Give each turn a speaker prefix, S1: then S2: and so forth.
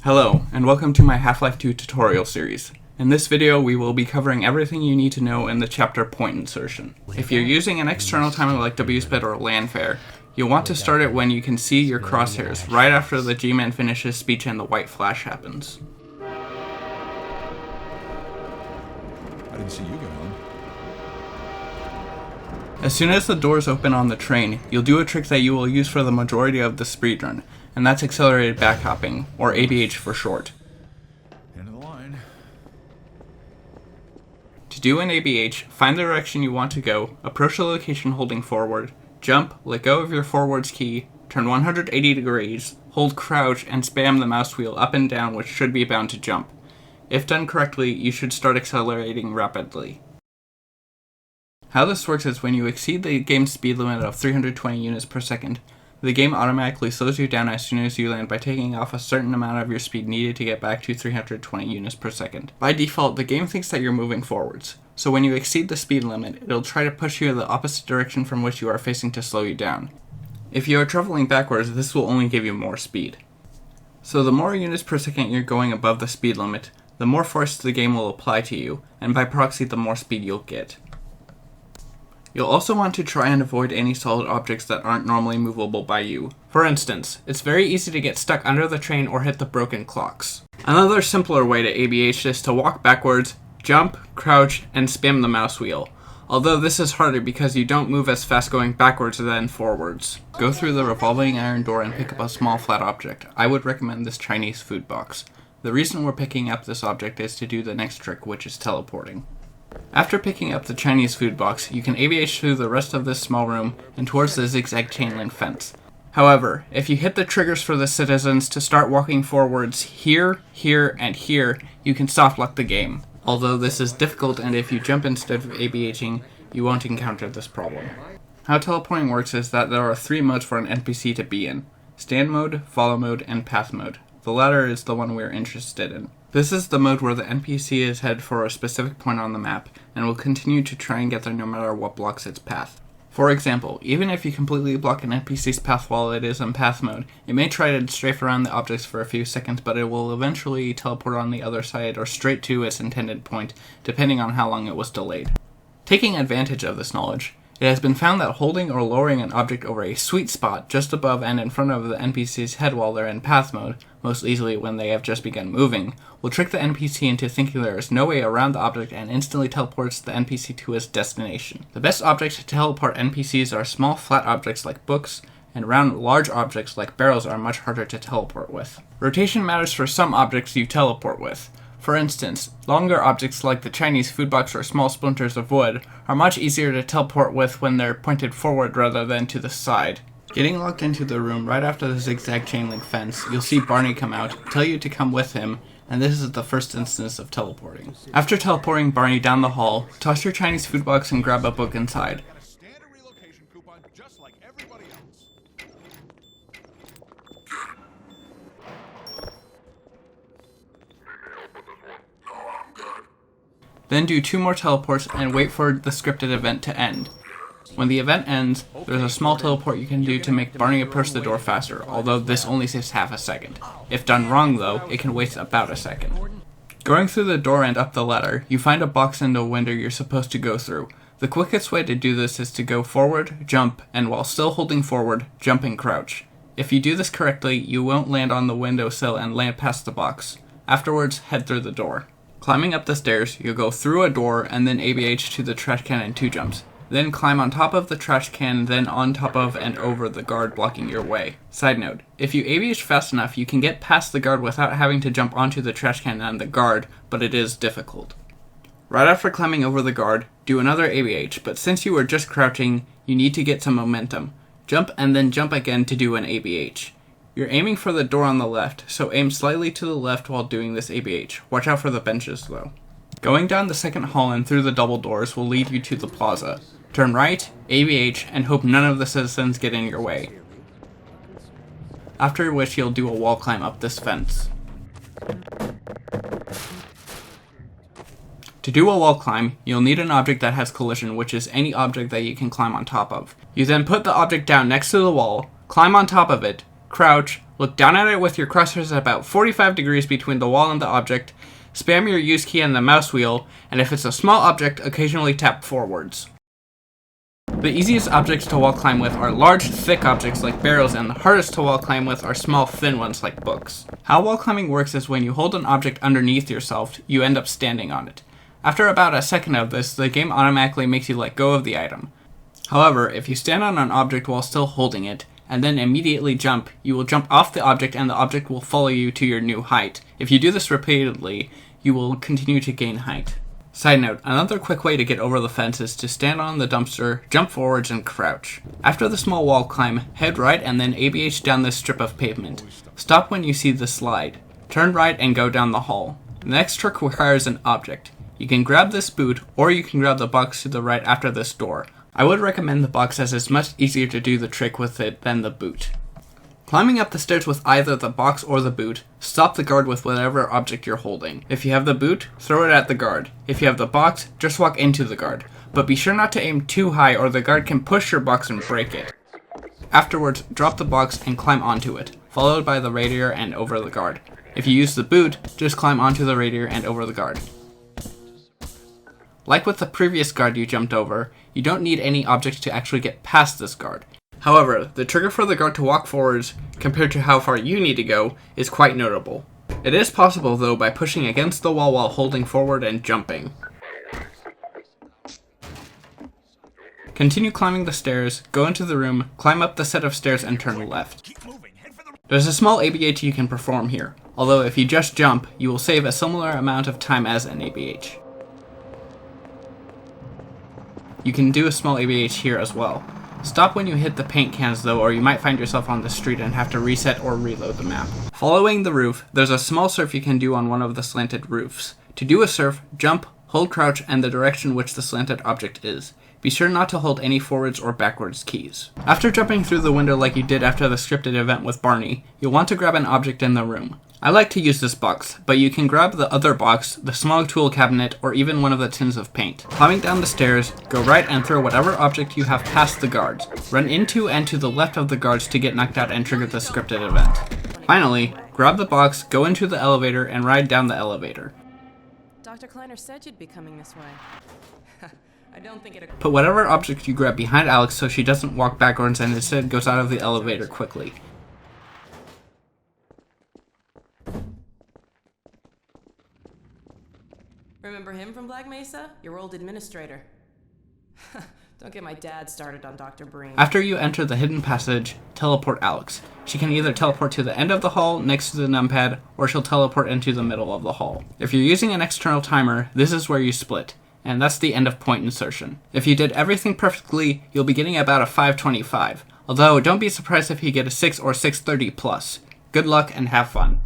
S1: Hello, and welcome to my Half-Life 2 tutorial series. In this video, we will be covering everything you need to know in the chapter point insertion. If you're using an external timer like WSPID or LANFare, you'll want to start it when you can see your crosshairs, right after the G-Man finishes speech and the white flash happens.
S2: I didn't see you go on.
S1: As soon as the doors open on the train, you'll do a trick that you will use for the majority of the speedrun, and that's accelerated backhopping, or ABH for short.
S2: End of the line.
S1: To do an ABH, find the direction you want to go, approach the location holding forward, jump, let go of your forwards key, turn 180 degrees, hold crouch, and spam the mouse wheel up and down, which should be bound to jump. If done correctly, you should start accelerating rapidly. How this works is when you exceed the game's speed limit of 320 units per second, the game automatically slows you down as soon as you land by taking off a certain amount of your speed needed to get back to 320 units per second. By default, the game thinks that you're moving forwards, so when you exceed the speed limit, it'll try to push you in the opposite direction from which you are facing to slow you down. If you are traveling backwards, this will only give you more speed. So the more units per second you're going above the speed limit, the more force the game will apply to you, and by proxy the more speed you'll get. You'll also want to try and avoid any solid objects that aren't normally movable by you. For instance, it's very easy to get stuck under the train or hit the broken clocks. Another simpler way to ABH is to walk backwards, jump, crouch, and spam the mouse wheel. Although this is harder because you don't move as fast going backwards than forwards. Go through the revolving iron door and pick up a small flat object. I would recommend this Chinese food box. The reason we're picking up this object is to do the next trick, which is teleporting. After picking up the Chinese food box, you can ABH through the rest of this small room and towards the zigzag chain link fence. However, if you hit the triggers for the citizens to start walking forwards here, here, and here, you can soft lock the game. Although this is difficult, and if you jump instead of ABHing, you won't encounter this problem. How teleporting works is that there are 3 modes for an NPC to be in: stand mode, follow mode, and path mode. The latter is the one we're interested in. This is the mode where the NPC is headed for a specific point on the map, and will continue to try and get there no matter what blocks its path. For example, even if you completely block an NPC's path while it is in path mode, it may try to strafe around the objects for a few seconds, but it will eventually teleport on the other side or straight to its intended point, depending on how long it was delayed. Taking advantage of this knowledge, it has been found that holding or lowering an object over a sweet spot just above and in front of the NPC's head while they're in path mode, most easily when they have just begun moving, will trick the NPC into thinking there is no way around the object and instantly teleports the NPC to its destination. The best objects to teleport NPCs are small flat objects like books, and round large objects like barrels are much harder to teleport with. Rotation matters for some objects you teleport with. For instance, longer objects like the Chinese food box or small splinters of wood are much easier to teleport with when they're pointed forward rather than to the side. Getting locked into the room right after the zigzag chain link fence, you'll see Barney come out, tell you to come with him, and this is the first instance of teleporting. After teleporting Barney down the hall, toss your Chinese food box and grab a book inside.
S2: Standard relocation coupon just like everybody else.
S1: Then do 2 more teleports and wait for the scripted event to end. When the event ends, there's a small teleport you can do to make Barney approach the door faster, although this only saves half a second. If done wrong though, it can waste about a second. Going through the door and up the ladder, you find a box and a window you're supposed to go through. The quickest way to do this is to go forward, jump, and while still holding forward, jump and crouch. If you do this correctly, you won't land on the windowsill and land past the box. Afterwards, head through the door. Climbing up the stairs, you'll go through a door and then ABH to the trash can in 2 jumps. Then climb on top of the trash can, then on top of and over the guard blocking your way. Side note, if you ABH fast enough, you can get past the guard without having to jump onto the trash can and the guard, but it is difficult. Right after climbing over the guard, do another ABH, but since you were just crouching, you need to get some momentum. Jump and then jump again to do an ABH. You're aiming for the door on the left, so aim slightly to the left while doing this ABH. Watch out for the benches though. Going down the second hall and through the double doors will lead you to the plaza. Turn right, ABH, and hope none of the citizens get in your way. After which you'll do a wall climb up this fence. To do a wall climb, you'll need an object that has collision, which is any object that you can climb on top of. You then put the object down next to the wall, climb on top of it, crouch, Look down at it with your crosshairs at about 45 degrees between the wall and the object, spam your use key and the mouse wheel, and if it's a small object, occasionally tap forwards. The easiest objects to wall climb with are large, thick objects like barrels, and the hardest to wall climb with are small, thin ones like books. How wall climbing works is when you hold an object underneath yourself, you end up standing on it. After about a second of this, the game automatically makes you let go of the item. However, if you stand on an object while still holding it, and then immediately jump, you will jump off the object and the object will follow you to your new height. If you do this repeatedly, you will continue to gain height. Side note, another quick way to get over the fence is to stand on the dumpster, jump forwards, and crouch. After the small wall climb, head right and then ABH down this strip of pavement. Stop when you see the slide. Turn right and go down the hall. The next trick requires an object. You can grab this boot, or you can grab the box to the right after this door. I would recommend the box as it's much easier to do the trick with it than the boot. Climbing up the stairs with either the box or the boot, stop the guard with whatever object you're holding. If you have the boot, throw it at the guard. If you have the box, just walk into the guard. But be sure not to aim too high or the guard can push your box and break it. Afterwards, drop the box and climb onto it, followed by the radiator and over the guard. If you use the boot, just climb onto the radiator and over the guard. Like with the previous guard you jumped over, you don't need any objects to actually get past this guard. However, the trigger for the guard to walk forwards, compared to how far you need to go, is quite notable. It is possible though by pushing against the wall while holding forward and jumping. Continue climbing the stairs, go into the room, climb up the set of stairs and turn left. There's a small ABH you can perform here, although if you just jump, you will save a similar amount of time as an ABH. You can do a small ABH here as well. Stop when you hit the paint cans though, or you might find yourself on the street and have to reset or reload the map. Following the roof, there's a small surf you can do on one of the slanted roofs. To do a surf, jump, hold crouch, and the direction which the slanted object is. Be sure not to hold any forwards or backwards keys. After jumping through the window like you did after the scripted event with Barney, you'll want to grab an object in the room. I like to use this box, but you can grab the other box, the small tool cabinet, or even one of the tins of paint. Climbing down the stairs, go right and throw whatever object you have past the guards. Run into and to the left of the guards to get knocked out and trigger the scripted event. Finally, grab the box, go into the elevator, and ride down the elevator.
S3: Dr. Kleiner said you'd be coming this way. I don't think it'll...
S1: Put whatever object you grab behind Alex so she doesn't walk backwards and instead goes out of the elevator quickly.
S3: Remember him from Black Mesa? Your old administrator. Don't get my dad started on Dr. Breen.
S1: After you enter the hidden passage, teleport Alex. She can either teleport to the end of the hall next to the numpad, or she'll teleport into the middle of the hall. If you're using an external timer, this is where you split, and that's the end of point insertion. If you did everything perfectly, you'll be getting about a 525, although don't be surprised if you get a 6 or 630 plus. Good luck and have fun.